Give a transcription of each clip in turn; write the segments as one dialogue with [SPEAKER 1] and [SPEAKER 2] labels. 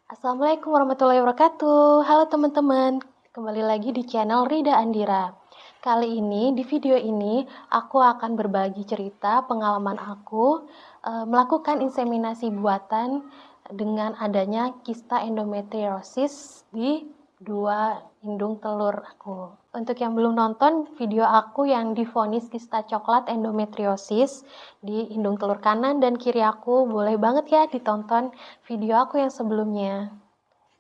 [SPEAKER 1] Assalamualaikum warahmatullahi wabarakatuh. Halo teman-teman, kembali lagi di channel Rida Andira. Kali ini, di video ini, aku akan berbagi cerita pengalaman aku melakukan inseminasi buatan dengan adanya kista endometriosis di dua indung telur aku. Untuk yang belum nonton video aku yang divonis kista coklat endometriosis di indung telur kanan dan kiri aku, boleh banget ya ditonton video aku yang sebelumnya.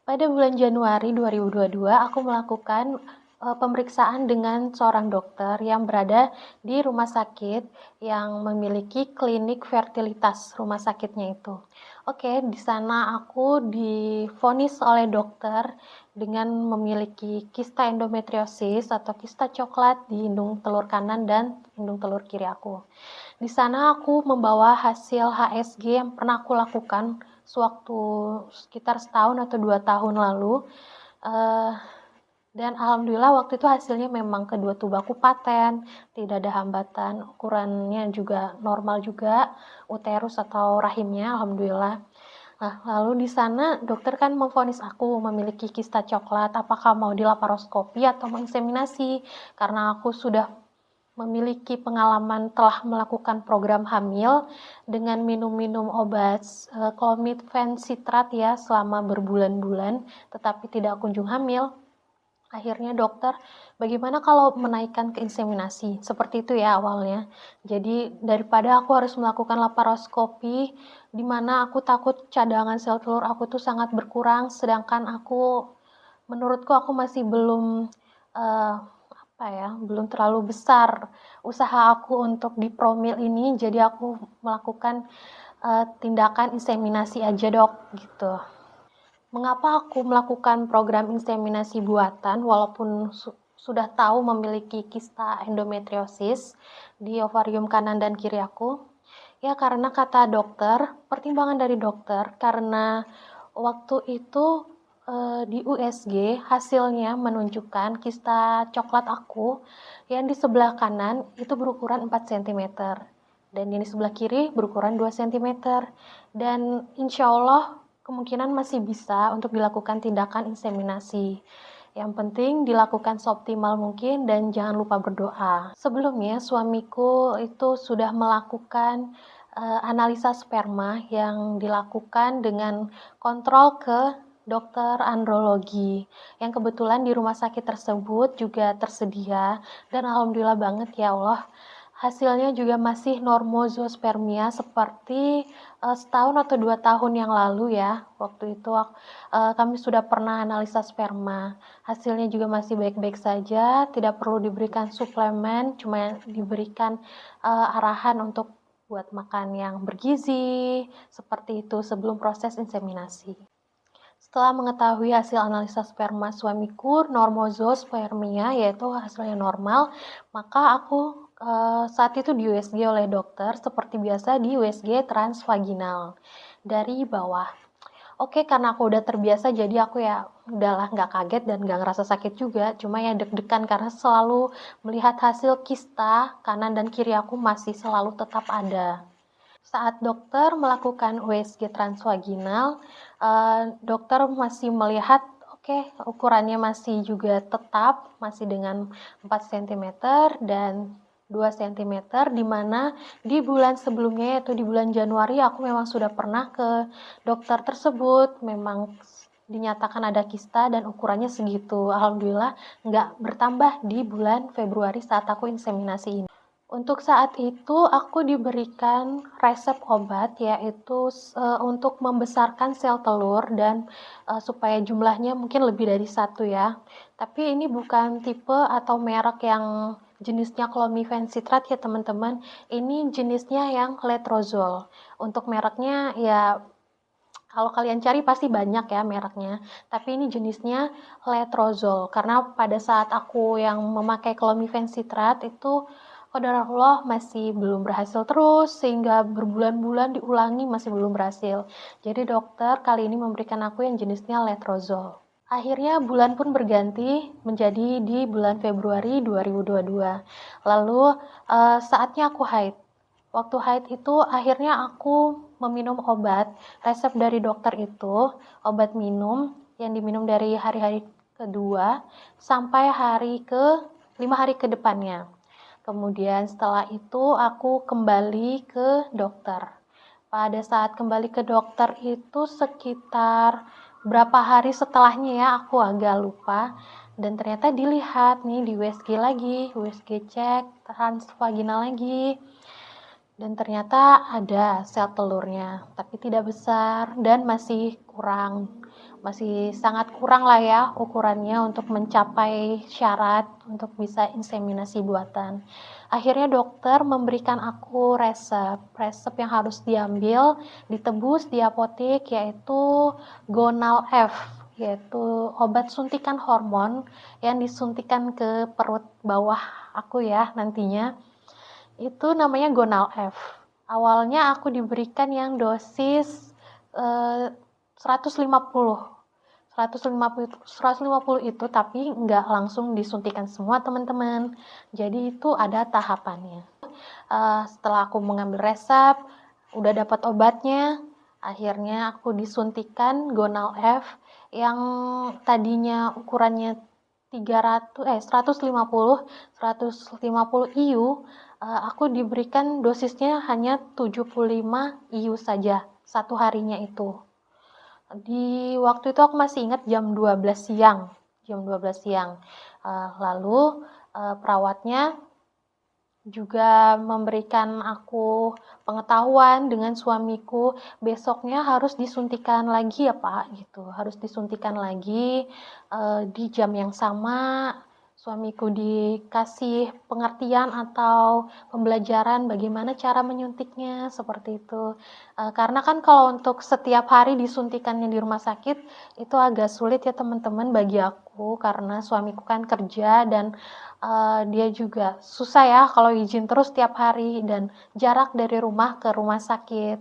[SPEAKER 1] Pada bulan Januari 2022, aku melakukan pemeriksaan dengan seorang dokter yang berada di rumah sakit yang memiliki klinik fertilitas rumah sakitnya itu. Oke, di sana aku divonis oleh dokter dengan memiliki kista endometriosis atau kista coklat di indung telur kanan dan indung telur kiri aku. Di sana aku membawa hasil HSG yang pernah aku lakukan sewaktu sekitar setahun atau 2 tahun lalu. Dan alhamdulillah waktu itu hasilnya memang kedua tubaku paten, tidak ada hambatan, ukurannya juga normal juga, uterus atau rahimnya, alhamdulillah. Nah, lalu di sana dokter kan memvonis aku memiliki kista coklat, apakah mau dilaparoskopi atau menginseminasi, karena aku sudah memiliki pengalaman telah melakukan program hamil dengan minum-minum obat clomid-fen citrat ya selama berbulan-bulan, tetapi tidak kunjung hamil. Akhirnya dokter, bagaimana kalau menaikkan ke inseminasi? Seperti itu ya awalnya. Jadi daripada aku harus melakukan laparoskopi, di mana aku takut cadangan sel telur aku tuh sangat berkurang, sedangkan menurutku aku masih belum terlalu besar usaha aku untuk dipromil ini, jadi aku melakukan tindakan inseminasi aja dok, gitu. Mengapa aku melakukan program inseminasi buatan walaupun sudah tahu memiliki kista endometriosis di ovarium kanan dan kiri aku? Ya karena kata dokter, pertimbangan dari dokter, karena waktu itu di USG hasilnya menunjukkan kista coklat aku yang di sebelah kanan itu berukuran 4 cm dan yang di sebelah kiri berukuran 2 cm, dan insya Allah kemungkinan masih bisa untuk dilakukan tindakan inseminasi. Yang penting dilakukan seoptimal mungkin dan jangan lupa berdoa. Sebelumnya suamiku itu sudah melakukan analisa sperma yang dilakukan dengan kontrol ke dokter andrologi yang kebetulan di rumah sakit tersebut juga tersedia, dan alhamdulillah banget ya Allah, hasilnya juga masih normozospermia seperti setahun atau 2 tahun yang lalu ya. Waktu itu kami sudah pernah analisa sperma, hasilnya juga masih baik-baik saja, tidak perlu diberikan suplemen, cuma diberikan arahan untuk buat makan yang bergizi, seperti itu sebelum proses inseminasi. Setelah mengetahui hasil analisa sperma suamiku, normozospermia, yaitu hasilnya normal, maka aku saat itu di USG oleh dokter, seperti biasa di USG transvaginal, dari bawah. Oke, karena aku udah terbiasa, jadi aku ya udahlah nggak kaget dan nggak ngerasa sakit juga, cuma ya deg-degan karena selalu melihat hasil kista kanan dan kiri aku masih selalu tetap ada. Saat dokter melakukan USG transvaginal, dokter masih melihat ukurannya masih juga tetap, masih dengan 4 cm dan 2 cm, di mana di bulan sebelumnya yaitu di bulan Januari aku memang sudah pernah ke dokter tersebut, memang dinyatakan ada kista dan ukurannya segitu. Alhamdulillah nggak bertambah di bulan Februari saat aku inseminasi ini. Untuk saat itu aku diberikan resep obat, yaitu untuk membesarkan sel telur dan supaya jumlahnya mungkin lebih dari 1 ya. Tapi ini bukan tipe atau merek yang jenisnya clomiphene citrat ya teman-teman. Ini jenisnya yang letrozole. Untuk mereknya ya kalau kalian cari pasti banyak ya mereknya. Tapi ini jenisnya letrozole karena pada saat aku yang memakai clomiphene citrat itu qadarullah masih belum berhasil terus, sehingga berbulan-bulan diulangi masih belum berhasil. Jadi dokter kali ini memberikan aku yang jenisnya letrozole. Akhirnya bulan pun berganti menjadi di bulan Februari 2022. Lalu saatnya aku haid. Waktu haid itu akhirnya aku meminum obat resep dari dokter itu, obat minum yang diminum dari hari-hari kedua sampai 5 hari ke depannya. Kemudian setelah itu aku kembali ke dokter. Pada saat kembali ke dokter itu sekitar berapa hari setelahnya ya, aku agak lupa. Dan ternyata dilihat nih di USG lagi, USG cek, transvaginal lagi. Dan ternyata ada sel telurnya, tapi tidak besar dan masih sangat kurang lah ya ukurannya untuk mencapai syarat untuk bisa inseminasi buatan. Akhirnya dokter memberikan aku resep yang harus diambil, ditebus di apotek, yaitu Gonal F, yaitu obat suntikan hormon yang disuntikan ke perut bawah aku ya nantinya. Itu namanya Gonal F. Awalnya aku diberikan yang dosis 150. 150 itu tapi nggak langsung disuntikan semua teman-teman. Jadi itu ada tahapannya. Setelah aku mengambil resep, udah dapat obatnya, akhirnya aku disuntikan Gonal F yang tadinya ukurannya 150 IU, aku diberikan dosisnya hanya 75 IU saja satu harinya itu. Di waktu itu aku masih ingat jam 12 siang. Lalu perawatnya juga memberikan aku pengetahuan dengan suamiku, besoknya harus disuntikan lagi ya Pak, gitu. Harus disuntikan lagi di jam yang sama. Suamiku dikasih pengertian atau pembelajaran bagaimana cara menyuntiknya, seperti itu. Karena kan kalau untuk setiap hari disuntikannya di rumah sakit, itu agak sulit ya teman-teman bagi aku, karena suamiku kan kerja dan dia juga susah ya kalau izin terus tiap hari, dan jarak dari rumah ke rumah sakit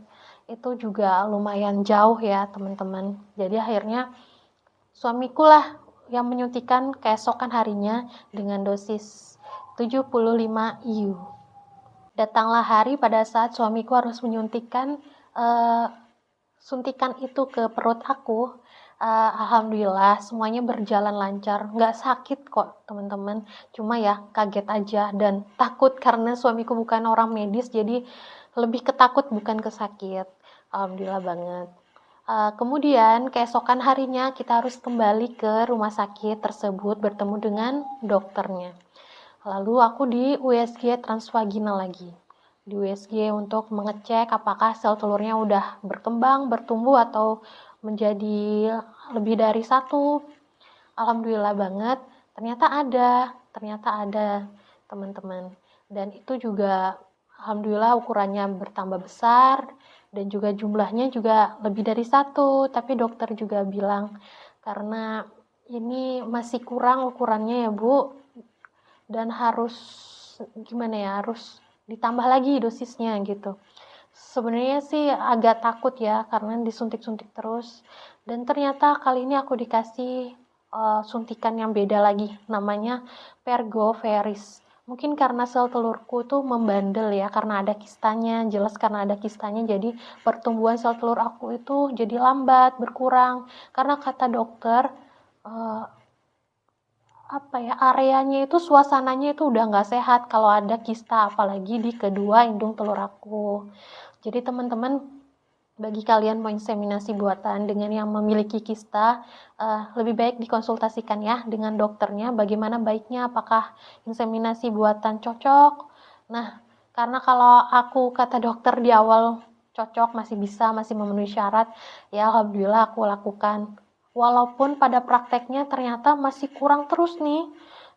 [SPEAKER 1] itu juga lumayan jauh ya teman-teman. Jadi akhirnya suamiku lah yang menyuntikan keesokan harinya dengan dosis 75 IU. Datanglah hari pada saat suamiku harus menyuntikkan suntikan itu ke perut aku. Alhamdulillah semuanya berjalan lancar, nggak sakit kok teman-teman, cuma ya kaget aja dan takut karena suamiku bukan orang medis, jadi lebih ketakut bukan kesakit. Alhamdulillah banget. Kemudian keesokan harinya kita harus kembali ke rumah sakit tersebut bertemu dengan dokternya. Lalu aku di USG transvaginal lagi. Di USG untuk mengecek apakah sel telurnya udah berkembang, bertumbuh atau menjadi lebih dari satu. Alhamdulillah banget, ternyata ada teman-teman. Dan itu juga alhamdulillah ukurannya bertambah besar dan juga jumlahnya juga lebih dari satu. Tapi dokter juga bilang karena ini masih kurang ukurannya ya Bu, dan harus harus ditambah lagi dosisnya gitu. Sebenarnya sih agak takut ya karena disuntik-suntik terus, dan ternyata kali ini aku dikasih suntikan yang beda lagi, namanya Pergoveris. Mungkin karena sel telurku tuh membandel ya, karena ada kistanya, jelas karena ada kistanya, jadi pertumbuhan sel telur aku itu jadi lambat, berkurang. Karena kata dokter, areanya itu, suasananya itu udah nggak sehat kalau ada kista, apalagi di kedua indung telur aku. Jadi teman-teman, bagi kalian mau inseminasi buatan dengan yang memiliki kista, lebih baik dikonsultasikan ya dengan dokternya, bagaimana baiknya, apakah inseminasi buatan cocok. Nah, karena kalau aku kata dokter di awal cocok, masih memenuhi syarat, ya alhamdulillah aku lakukan. Walaupun pada prakteknya ternyata masih kurang terus nih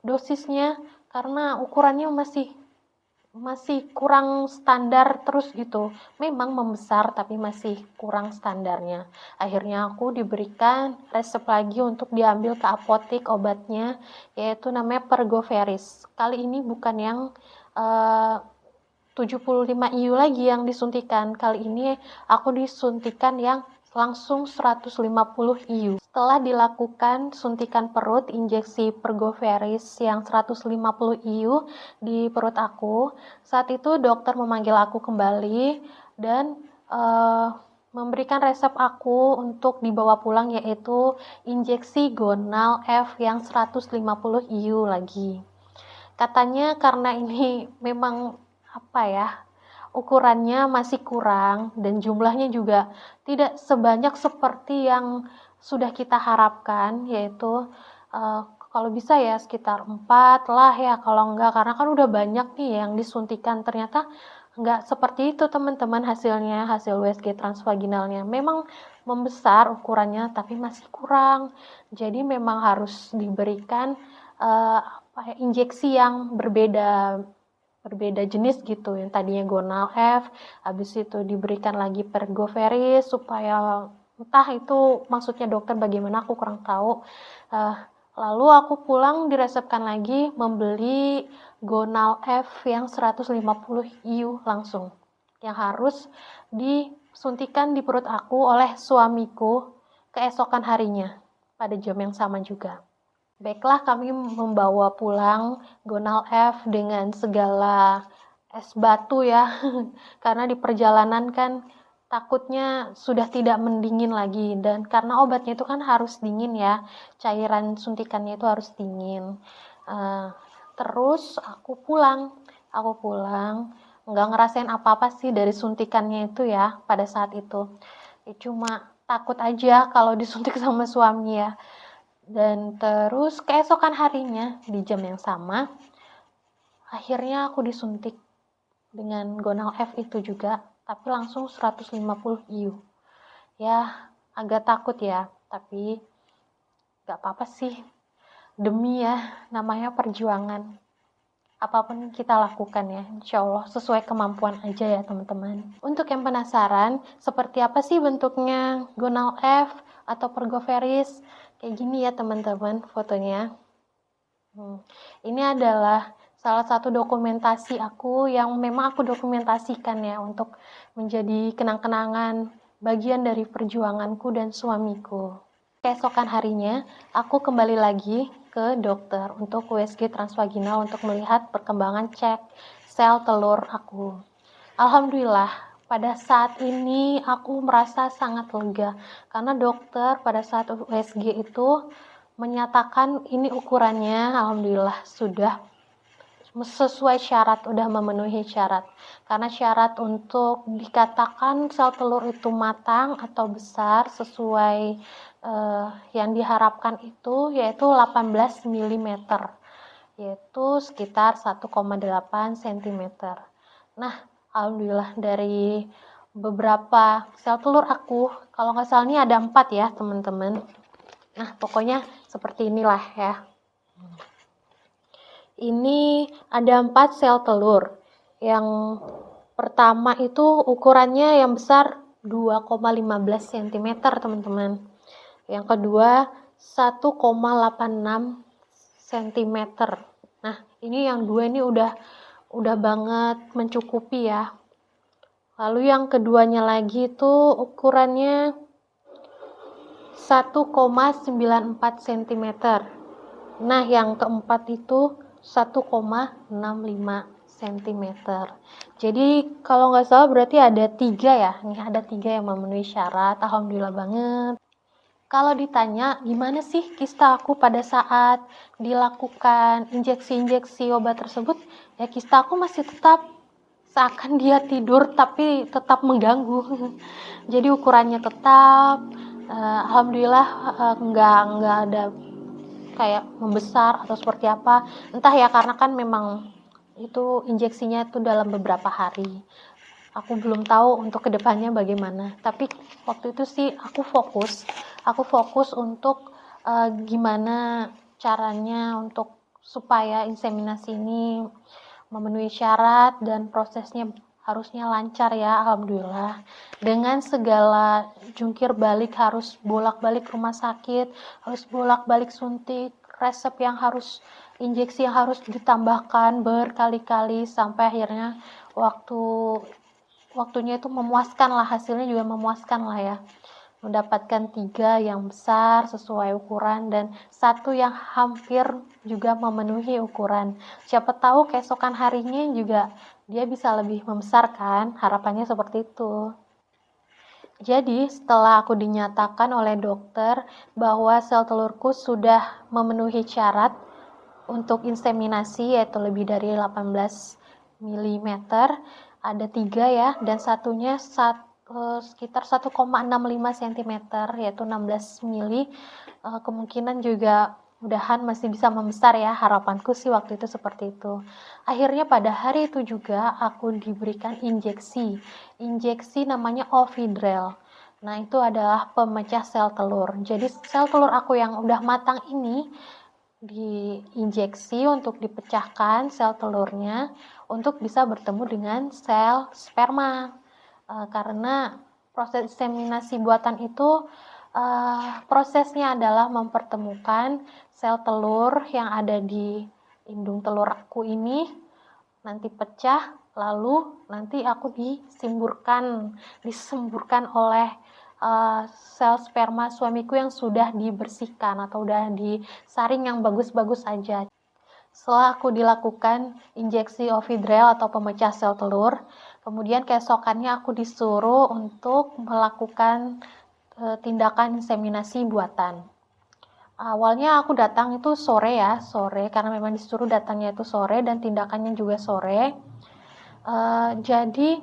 [SPEAKER 1] dosisnya, karena ukurannya masih kurang standar terus gitu. Memang membesar tapi masih kurang standarnya. Akhirnya aku diberikan resep lagi untuk diambil ke apotek obatnya, yaitu namanya Pergoveris. Kali ini bukan yang 75 IU lagi yang disuntikan. Kali ini aku disuntikan yang langsung 150 IU. Setelah dilakukan suntikan perut injeksi Pergoveris yang 150 IU di perut aku, saat itu dokter memanggil aku kembali dan eee, memberikan resep aku untuk dibawa pulang, yaitu injeksi Gonal F yang 150 IU lagi. Katanya karena ini memang, apa ya, ukurannya masih kurang dan jumlahnya juga tidak sebanyak seperti yang sudah kita harapkan, yaitu, kalau bisa ya sekitar 4 lah ya, kalau enggak karena kan udah banyak nih yang disuntikan, ternyata enggak seperti itu teman-teman hasilnya, hasil USG transvaginalnya. Memang membesar ukurannya tapi masih kurang. Jadi memang harus diberikan, apa ya, injeksi yang berbeda berbeda jenis gitu, yang tadinya Gonal F, habis itu diberikan lagi Pergoveris supaya entah itu maksudnya dokter bagaimana aku kurang tahu. Lalu aku pulang diresepkan lagi membeli Gonal F yang 150 IU langsung, yang harus disuntikan di perut aku oleh suamiku keesokan harinya pada jam yang sama juga. Baiklah, kami membawa pulang Gonal F dengan segala es batu ya, karena di perjalanan kan takutnya sudah tidak mendingin lagi, dan karena obatnya itu kan harus dingin ya, cairan suntikannya itu harus dingin. Terus aku pulang, nggak ngerasain apa-apa sih dari suntikannya itu ya pada saat itu. Ya, cuma takut aja kalau disuntik sama suami ya. Dan terus keesokan harinya di jam yang sama, akhirnya aku disuntik dengan Gonal F itu juga, tapi langsung 150 IU. Ya, agak takut ya, tapi gak apa-apa sih. Demi ya, namanya perjuangan. Apapun kita lakukan ya, insya Allah sesuai kemampuan aja ya teman-teman. Untuk yang penasaran, seperti apa sih bentuknya Gonal F atau Pergoveris? Kayak gini ya teman-teman fotonya. Ini adalah salah satu dokumentasi aku yang memang aku dokumentasikan ya untuk menjadi kenang-kenangan bagian dari perjuanganku dan suamiku. Keesokan harinya, aku kembali lagi ke dokter untuk USG transvaginal untuk melihat perkembangan cek sel telur aku. Alhamdulillah, pada saat ini aku merasa sangat lega karena dokter pada saat USG itu menyatakan ini ukurannya alhamdulillah sudah sesuai syarat, udah memenuhi syarat. Karena syarat untuk dikatakan sel telur itu matang atau besar sesuai yang diharapkan itu yaitu 18 mm, yaitu sekitar 1,8 cm. Nah, alhamdulillah dari beberapa sel telur aku, kalau nggak salah ini ada 4 ya teman-teman. Nah, pokoknya seperti inilah ya. Ini ada 4 sel telur. Yang pertama itu ukurannya yang besar 2,15 cm teman-teman. Yang kedua 1,86 cm. Nah, ini yang dua ini udah banget mencukupi ya. Lalu yang keduanya lagi itu ukurannya 1,94 cm. Nah, yang keempat itu 1,65 cm. Jadi kalau nggak salah berarti ada 3 ya. Nih ada 3 yang memenuhi syarat. Alhamdulillah banget. Kalau ditanya gimana sih kista aku pada saat dilakukan injeksi-injeksi obat tersebut, ya kista aku masih tetap seakan dia tidur tapi tetap mengganggu. Jadi ukurannya tetap, alhamdulillah nggak ada kayak membesar atau seperti apa. Entah ya karena kan memang itu injeksinya itu dalam beberapa hari. Aku belum tahu untuk kedepannya bagaimana. Tapi waktu itu sih aku fokus untuk gimana caranya untuk supaya inseminasi ini memenuhi syarat dan prosesnya harusnya lancar ya, alhamdulillah. Dengan segala jungkir balik harus bolak-balik rumah sakit, harus bolak-balik suntik, resep yang harus injeksi yang harus ditambahkan berkali-kali sampai akhirnya waktunya itu memuaskan lah, hasilnya juga memuaskan lah ya, mendapatkan 3 yang besar sesuai ukuran dan 1 yang hampir juga memenuhi ukuran. Siapa tahu keesokan harinya juga dia bisa lebih membesar kan, harapannya seperti itu. Jadi setelah aku dinyatakan oleh dokter bahwa sel telurku sudah memenuhi syarat untuk inseminasi, yaitu lebih dari 18 milimeter, ada 3 ya, dan satunya sekitar 1,65 cm, yaitu 16 mili. Kemungkinan juga mudahan masih bisa membesar ya, harapanku sih waktu itu seperti itu. Akhirnya pada hari itu juga aku diberikan injeksi namanya Ovidrel. Nah, itu adalah pemecah sel telur. Jadi sel telur aku yang udah matang ini diinjeksi untuk dipecahkan sel telurnya untuk bisa bertemu dengan sel sperma. Karena proses inseminasi buatan itu prosesnya adalah mempertemukan sel telur yang ada di indung telur aku ini nanti pecah, lalu nanti aku disemburkan oleh sel sperma suamiku yang sudah dibersihkan atau udah disaring yang bagus-bagus aja. Setelah aku dilakukan injeksi Ovidrel atau pemecah sel telur, kemudian keesokannya aku disuruh untuk melakukan tindakan inseminasi buatan. Awalnya aku datang itu sore karena memang disuruh datangnya itu sore dan tindakannya juga sore. Jadi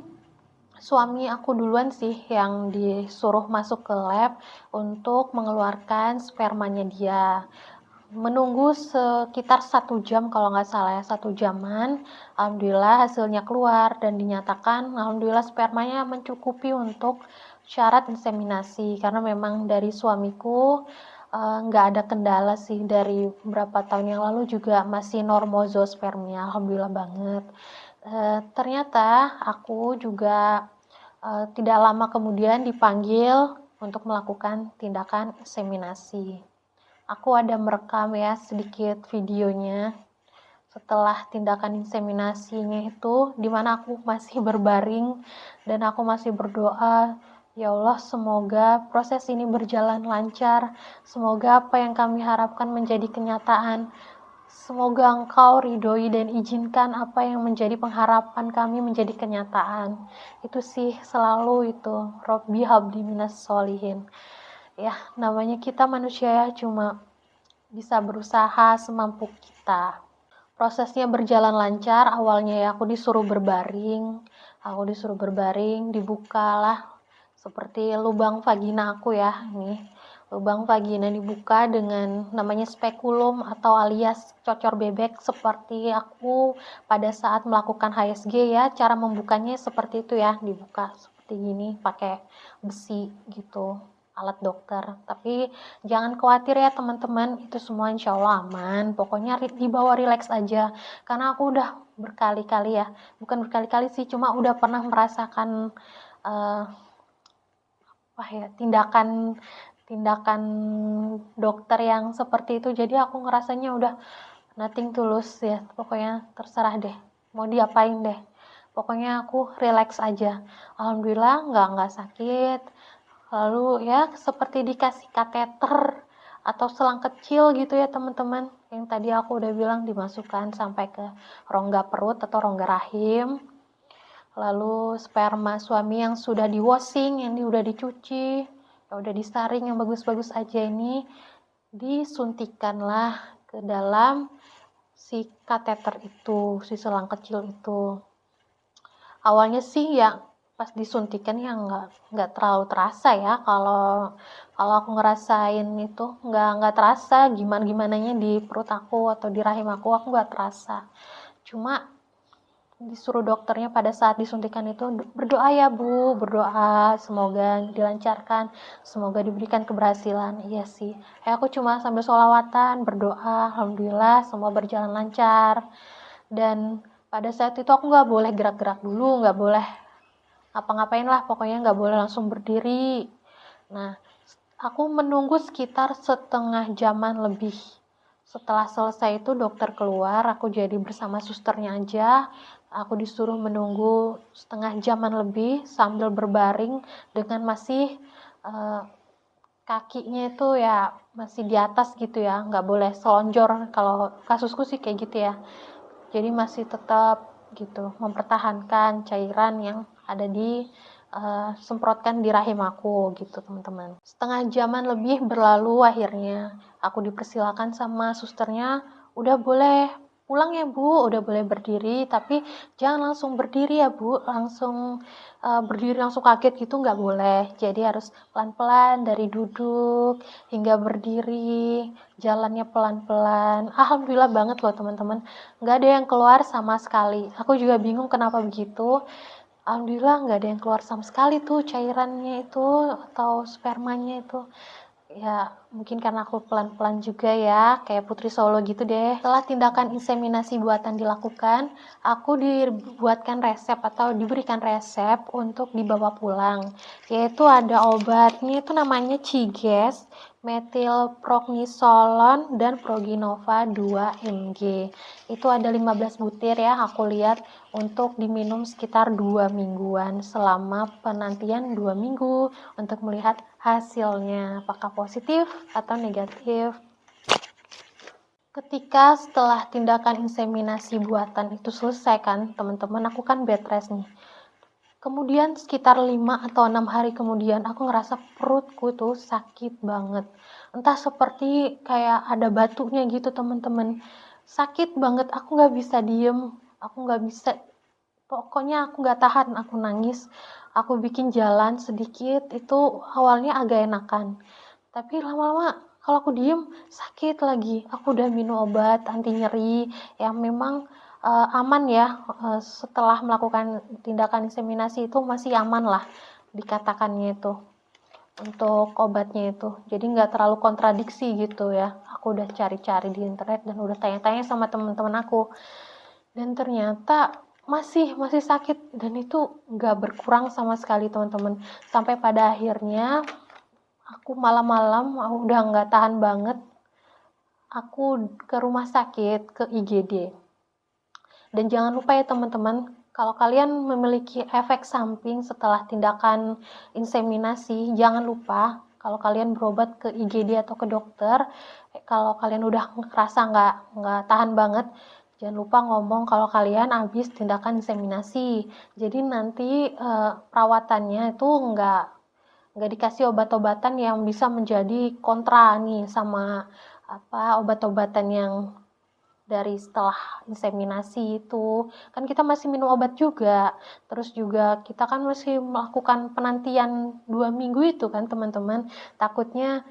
[SPEAKER 1] suami aku duluan sih yang disuruh masuk ke lab untuk mengeluarkan spermanya dia. Menunggu sekitar 1 jam kalau nggak salah ya, 1 jaman. Alhamdulillah hasilnya keluar dan dinyatakan alhamdulillah spermanya mencukupi untuk syarat inseminasi, karena memang dari suamiku nggak ada kendala sih, dari beberapa tahun yang lalu juga masih normozospermia, alhamdulillah banget. Ternyata aku juga tidak lama kemudian dipanggil untuk melakukan tindakan inseminasi. Aku ada merekam ya sedikit videonya setelah tindakan inseminasinya itu, dimana aku masih berbaring dan aku masih berdoa, ya Allah semoga proses ini berjalan lancar, semoga apa yang kami harapkan menjadi kenyataan, semoga Engkau ridhoi dan izinkan apa yang menjadi pengharapan kami menjadi kenyataan. Itu sih selalu itu, Robbi habli minas solihin. Ya, namanya kita manusia ya, cuma bisa berusaha semampu kita. Prosesnya berjalan lancar, awalnya ya aku disuruh berbaring, dibukalah seperti lubang vagina aku ya, nih. Lubang vagina dibuka dengan namanya spekulum atau alias cocor bebek, seperti aku pada saat melakukan HSG ya, cara membukanya seperti itu ya, dibuka seperti gini pakai besi gitu, alat dokter. Tapi jangan khawatir ya teman-teman, itu semua insya Allah aman. Pokoknya dibawa relax aja, karena aku udah berkali-kali ya, bukan berkali-kali sih, cuma udah pernah merasakan tindakan dokter yang seperti itu. Jadi aku ngerasanya udah nothing tulus ya, pokoknya terserah deh mau diapain deh, pokoknya aku relax aja. Alhamdulillah nggak sakit. Lalu ya seperti dikasih kateter atau selang kecil gitu ya teman-teman, yang tadi aku udah bilang dimasukkan sampai ke rongga perut atau rongga rahim. Lalu sperma suami yang sudah di washing, yang udah dicuci, yang udah disaring yang bagus-bagus aja ini disuntikanlah ke dalam si kateter itu, si selang kecil itu. Awalnya sih ya pas disuntikan ya nggak terlalu terasa ya, kalau aku ngerasain itu nggak terasa gimananya di perut aku atau di rahim aku nggak terasa. Cuma disuruh dokternya pada saat disuntikan itu, berdoa ya Bu, berdoa semoga dilancarkan, semoga diberikan keberhasilan. Iya sih, aku cuma sambil sholawatan berdoa, alhamdulillah semua berjalan lancar. Dan pada saat itu aku nggak boleh gerak-gerak dulu, nggak boleh ngapa-ngapain lah, pokoknya nggak boleh langsung berdiri. Nah, aku menunggu sekitar setengah jaman lebih. Setelah selesai itu dokter keluar, aku jadi bersama susternya aja. Aku disuruh menunggu setengah jaman lebih sambil berbaring dengan masih kakinya itu ya masih di atas gitu ya, nggak boleh selonjor. Kalau kasusku sih kayak gitu ya. Jadi masih tetap gitu mempertahankan cairan yang ada di semprotkan di rahim aku gitu teman-teman. Setengah jaman lebih berlalu, akhirnya aku dipersilakan sama susternya, udah boleh pulang ya Bu, udah boleh berdiri, tapi jangan langsung berdiri ya Bu, langsung berdiri langsung kaget gitu nggak boleh. Jadi harus pelan-pelan dari duduk hingga berdiri, jalannya pelan-pelan. Alhamdulillah banget loh teman-teman, nggak ada yang keluar sama sekali. Aku juga bingung kenapa begitu. Alhamdulillah nggak ada yang keluar sama sekali tuh cairannya itu atau spermanya itu. Ya, mungkin karena aku pelan-pelan juga ya, kayak Putri Solo gitu deh. Setelah tindakan inseminasi buatan dilakukan, aku dibuatkan resep atau diberikan resep untuk dibawa pulang. Yaitu ada obatnya itu namanya Ciges, metilprognisolon, dan Proginova 2 mg. Itu ada 15 butir ya, aku lihat untuk diminum sekitar 2 mingguan selama penantian 2 minggu untuk melihat hasilnya apakah positif atau negatif. Ketika setelah tindakan inseminasi buatan itu selesai kan teman-teman, aku kan bed rest nih. Kemudian sekitar 5 atau 6 hari kemudian aku ngerasa perutku tuh sakit banget. Entah seperti kayak ada batunya gitu teman-teman. Sakit banget, aku nggak bisa diem, aku nggak bisa, pokoknya aku nggak tahan, aku nangis, aku bikin jalan sedikit, itu awalnya agak enakan. Tapi lama-lama kalau aku diem sakit lagi. Aku udah minum obat anti nyeri yang memang aman ya, setelah melakukan tindakan inseminasi itu masih aman lah dikatakannya itu untuk obatnya itu. Jadi nggak terlalu kontradiksi gitu ya. Aku udah cari-cari di internet dan udah tanya-tanya sama teman-teman aku. Dan ternyata masih sakit dan itu nggak berkurang sama sekali teman-teman. Sampai pada akhirnya aku malam-malam aku udah nggak tahan banget, aku ke rumah sakit, ke IGD. Dan jangan lupa ya teman-teman, kalau kalian memiliki efek samping setelah tindakan inseminasi, jangan lupa kalau kalian berobat ke IGD atau ke dokter, kalau kalian udah ngerasa nggak tahan banget, jangan lupa ngomong kalau kalian habis tindakan inseminasi. Jadi nanti perawatannya itu nggak dikasih obat-obatan yang bisa menjadi kontra nih sama obat-obatan yang dari setelah inseminasi itu. Kan kita masih minum obat juga, terus juga kita kan masih melakukan penantian 2 minggu itu kan teman-teman, takutnya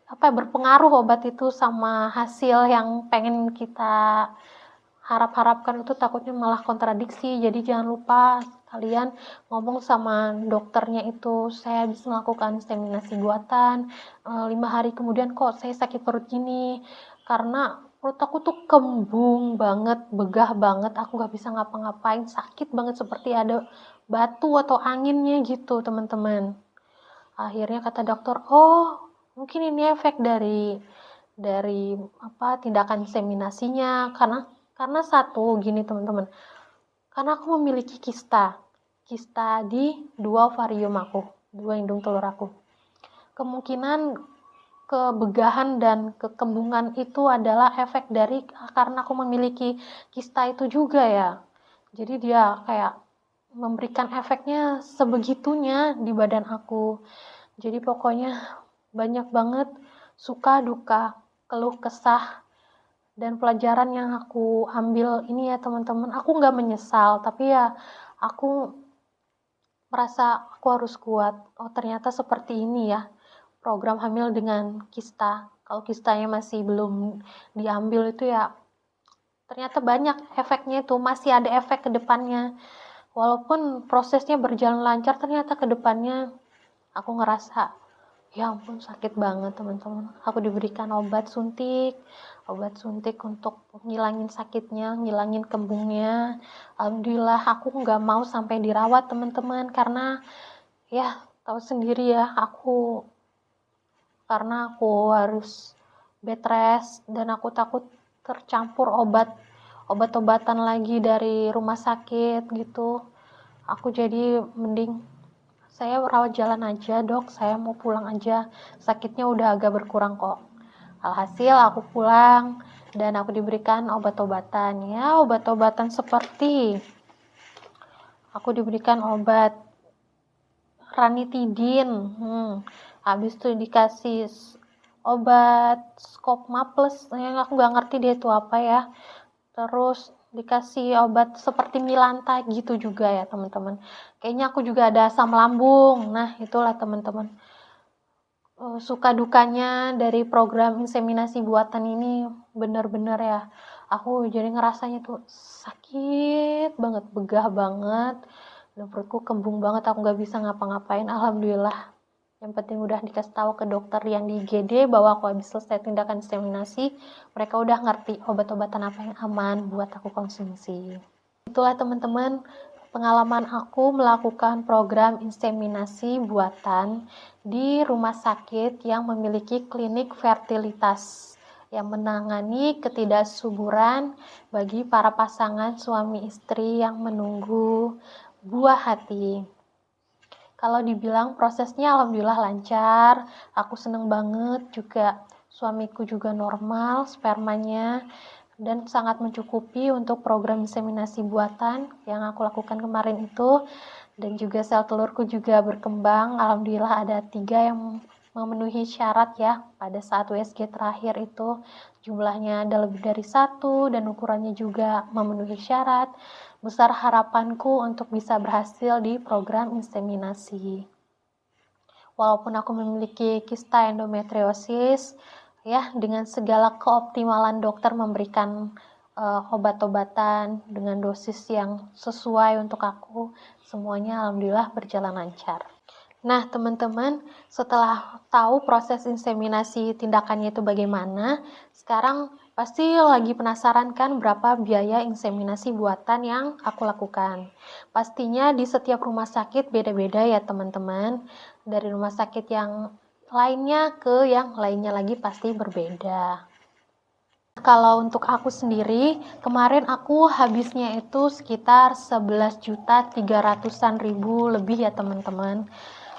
[SPEAKER 1] berpengaruh obat itu sama hasil yang pengen kita harapkan itu, takutnya malah kontradiksi. Jadi jangan lupa kalian ngomong sama dokternya itu, saya habis melakukan inseminasi buatan, 5 hari kemudian kok saya sakit perut gini, karena perut aku tuh kembung banget, begah banget, aku gak bisa ngapa-ngapain, sakit banget seperti ada batu atau anginnya gitu teman-teman. Akhirnya kata dokter, oh mungkin ini efek dari tindakan inseminasinya, karena satu gini teman-teman, karena aku memiliki kista di 2 ovarium aku, 2 indung telur aku. Kemungkinan kebegahan dan kekembungan itu adalah efek dari karena aku memiliki kista itu juga ya. Jadi dia kayak memberikan efeknya sebegitunya di badan aku. Jadi pokoknya banyak banget suka duka, keluh kesah, dan pelajaran yang aku ambil ini ya teman-teman. Aku nggak menyesal, tapi ya aku merasa aku harus kuat. Oh ternyata seperti ini ya program hamil dengan kista. Kalau kistanya masih belum diambil itu ya ternyata banyak efeknya, itu masih ada efek ke depannya. Walaupun prosesnya berjalan lancar, ternyata ke depannya aku ngerasa ya ampun sakit banget teman-teman. Aku diberikan obat suntik untuk ngilangin sakitnya, ngilangin kembungnya. Alhamdulillah aku nggak mau sampai dirawat teman-teman, karena ya tahu sendiri ya, karena aku harus bed rest dan aku takut tercampur obat-obatan lagi dari rumah sakit gitu. Aku jadi mending saya rawat jalan aja dok, saya mau pulang aja, sakitnya udah agak berkurang kok. Alhasil aku pulang dan aku diberikan obat-obatan seperti aku diberikan obat ranitidin, habis itu dikasih obat Skopma Plus, yang aku nggak ngerti deh itu apa ya. Terus dikasih obat seperti Milanta gitu juga ya teman-teman. Kayaknya aku juga ada asam lambung. Nah itulah teman-teman, suka dukanya dari program inseminasi buatan ini bener-bener ya. Aku jadi ngerasanya tuh sakit banget, begah banget, dan perutku kembung banget, aku nggak bisa ngapa-ngapain. Alhamdulillah, yang penting udah dikasih tahu ke dokter yang di IGD bahwa aku habis selesai tindakan inseminasi, mereka udah ngerti obat-obatan apa yang aman buat aku konsumsi. Itulah teman-teman pengalaman aku melakukan program inseminasi buatan di rumah sakit yang memiliki klinik fertilitas yang menangani ketidaksuburan bagi para pasangan suami istri yang menunggu buah hati. Kalau dibilang prosesnya alhamdulillah lancar, aku seneng banget juga, suamiku juga normal spermanya dan sangat mencukupi untuk program inseminasi buatan yang aku lakukan kemarin itu, dan juga sel telurku juga berkembang, alhamdulillah ada 3 yang memenuhi syarat ya. Pada saat USG terakhir itu jumlahnya ada lebih dari 1 dan ukurannya juga memenuhi syarat. Besar harapanku untuk bisa berhasil di program inseminasi. Walaupun aku memiliki kista endometriosis, ya dengan segala keoptimalan dokter memberikan obat-obatan dengan dosis yang sesuai untuk aku, semuanya alhamdulillah berjalan lancar. Nah teman-teman, setelah tahu proses inseminasi tindakannya itu bagaimana, sekarang pasti lagi penasaran kan berapa biaya inseminasi buatan yang aku lakukan. Pastinya di setiap rumah sakit beda-beda ya teman-teman, dari rumah sakit yang lainnya ke yang lainnya lagi pasti berbeda. Kalau untuk aku sendiri, kemarin aku habisnya itu sekitar 11.300.000 lebih ya teman-teman.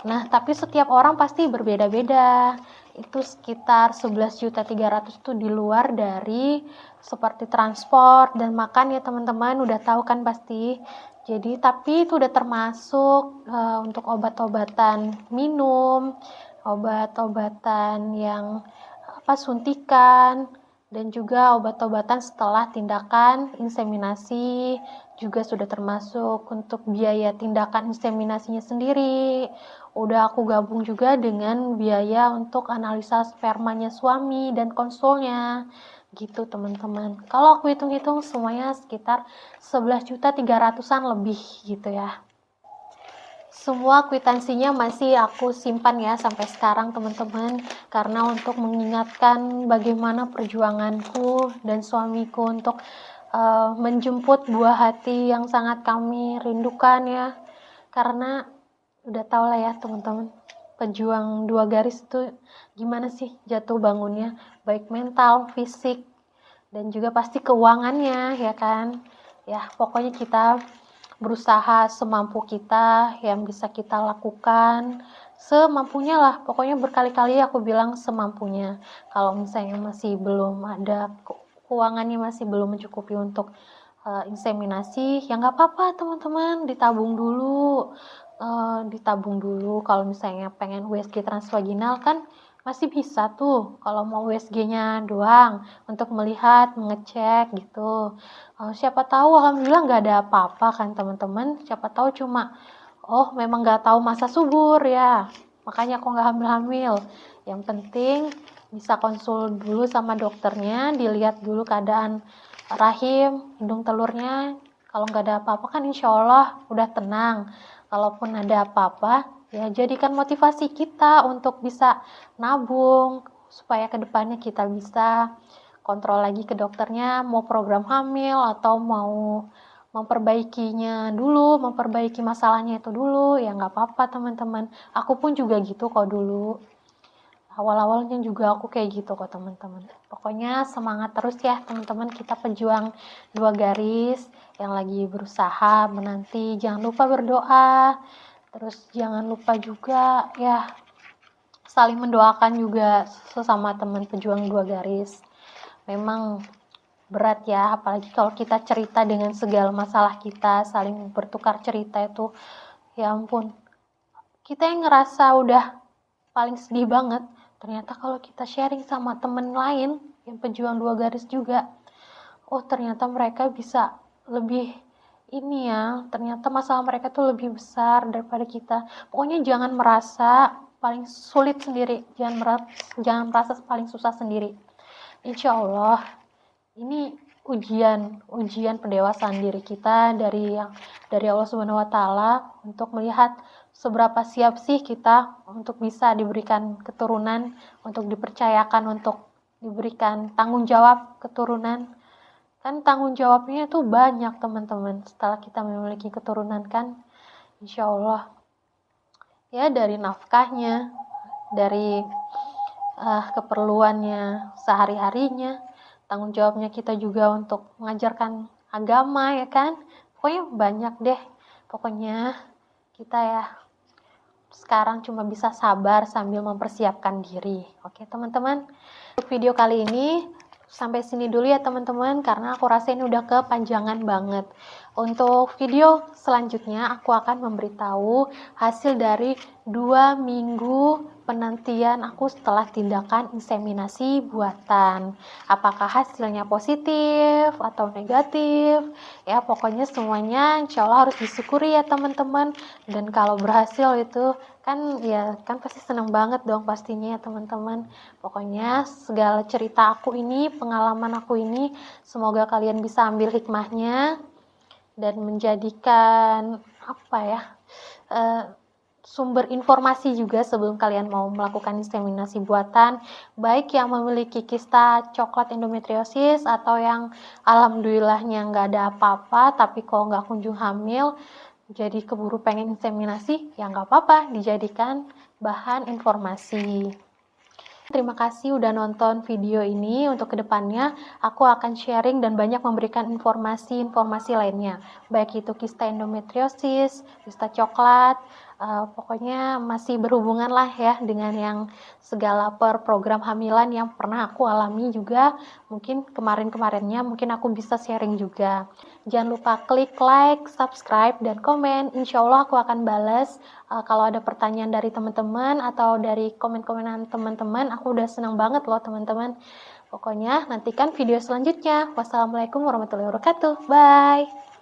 [SPEAKER 1] Nah, tapi setiap orang pasti berbeda-beda. Itu sekitar 11.300.000 itu di luar dari seperti transport dan makan ya teman-teman, udah tahu kan pasti. Jadi, tapi itu udah termasuk untuk obat-obatan minum, obat-obatan yang suntikan, dan juga obat-obatan setelah tindakan inseminasi juga sudah termasuk untuk biaya tindakan inseminasinya sendiri. Udah aku gabung juga dengan biaya untuk analisa spermanya suami dan konsulnya. Gitu teman-teman. Kalau aku hitung-hitung semuanya sekitar 11.300.000-an lebih gitu ya. Semua kwitansinya masih aku simpan ya sampai sekarang teman-teman, karena untuk mengingatkan bagaimana perjuanganku dan suamiku untuk menjemput buah hati yang sangat kami rindukan ya. Karena udah tau lah ya teman-teman, pejuang 2 garis itu gimana sih jatuh bangunnya, baik mental, fisik, dan juga pasti keuangannya ya kan. Ya pokoknya kita berusaha semampu kita, yang bisa kita lakukan semampunya lah, pokoknya berkali-kali aku bilang semampunya. Kalau misalnya masih belum ada keuangannya, masih belum mencukupi untuk inseminasi, ya nggak apa-apa teman-teman, ditabung dulu. Kalau misalnya pengen USG transvaginal kan masih bisa tuh, kalau mau USG-nya doang untuk melihat, mengecek gitu. Siapa tahu alhamdulillah nggak ada apa-apa kan teman-teman, siapa tahu cuma memang nggak tahu masa subur ya, makanya aku nggak hamil-hamil. Yang penting bisa konsul dulu sama dokternya, dilihat dulu keadaan rahim, hidung telurnya. Kalau nggak ada apa-apa kan insya Allah udah tenang. Kalaupun ada apa-apa, ya jadikan motivasi kita untuk bisa nabung, supaya kedepannya kita bisa kontrol lagi ke dokternya mau program hamil atau mau memperbaikinya dulu, memperbaiki masalahnya itu dulu, ya nggak apa-apa teman-teman. Aku pun juga gitu kok dulu. Awal-awalnya juga aku kayak gitu kok teman-teman. Pokoknya semangat terus ya teman-teman, kita pejuang 2 garis yang lagi berusaha menanti. Jangan lupa berdoa, terus jangan lupa juga ya saling mendoakan juga sesama teman pejuang 2 garis. Memang berat ya, apalagi kalau kita cerita dengan segala masalah kita, saling bertukar cerita itu, ya ampun, kita yang ngerasa udah paling sedih banget, ternyata kalau kita sharing sama temen lain yang pejuang 2 garis juga, oh ternyata mereka bisa lebih ini ya, ternyata masalah mereka tuh lebih besar daripada kita. Pokoknya jangan merasa paling sulit sendiri, jangan merasa paling susah sendiri. Insya Allah ini ujian pendewasaan diri kita dari Allah Subhanahu wa taala untuk melihat seberapa siap sih kita untuk bisa diberikan keturunan, untuk dipercayakan untuk diberikan tanggung jawab keturunan. Kan tanggung jawabnya itu banyak, teman-teman. Setelah kita memiliki keturunan kan, insya Allah ya dari nafkahnya, dari keperluannya sehari-harinya, tanggung jawabnya kita juga untuk mengajarkan agama ya kan, pokoknya banyak deh. Pokoknya kita ya sekarang cuma bisa sabar sambil mempersiapkan diri. Oke teman-teman, untuk video kali ini sampai sini dulu ya teman-teman, karena aku rasa ini udah kepanjangan banget. Untuk video selanjutnya aku akan memberitahu hasil dari 2 minggu penantian aku setelah tindakan inseminasi buatan. Apakah hasilnya positif atau negatif? Ya pokoknya semuanya insya Allah harus disyukuri ya teman-teman. Dan kalau berhasil itu kan ya kan pasti seneng banget dong pastinya ya teman-teman. Pokoknya segala cerita aku ini, pengalaman aku ini, semoga kalian bisa ambil hikmahnya dan menjadikan apa ya, sumber informasi juga sebelum kalian mau melakukan inseminasi buatan, baik yang memiliki kista coklat endometriosis atau yang alhamdulillahnya nggak ada apa-apa tapi kok nggak kunjung hamil, jadi keburu pengen inseminasi, ya nggak apa-apa, dijadikan bahan informasi. Terima kasih udah nonton video ini. Untuk kedepannya aku akan sharing dan banyak memberikan informasi-informasi lainnya, baik itu kista endometriosis, kista coklat, pokoknya masih berhubungan lah ya dengan yang segala program hamilan yang pernah aku alami juga. Mungkin kemarin-kemarinnya mungkin aku bisa sharing juga. Jangan lupa klik like, subscribe, dan komen. Insya Allah aku akan balas kalau ada pertanyaan dari teman-teman atau dari komen-komenan teman-teman. Aku udah senang banget loh teman-teman. Pokoknya nantikan video selanjutnya. Wassalamualaikum warahmatullahi wabarakatuh. Bye.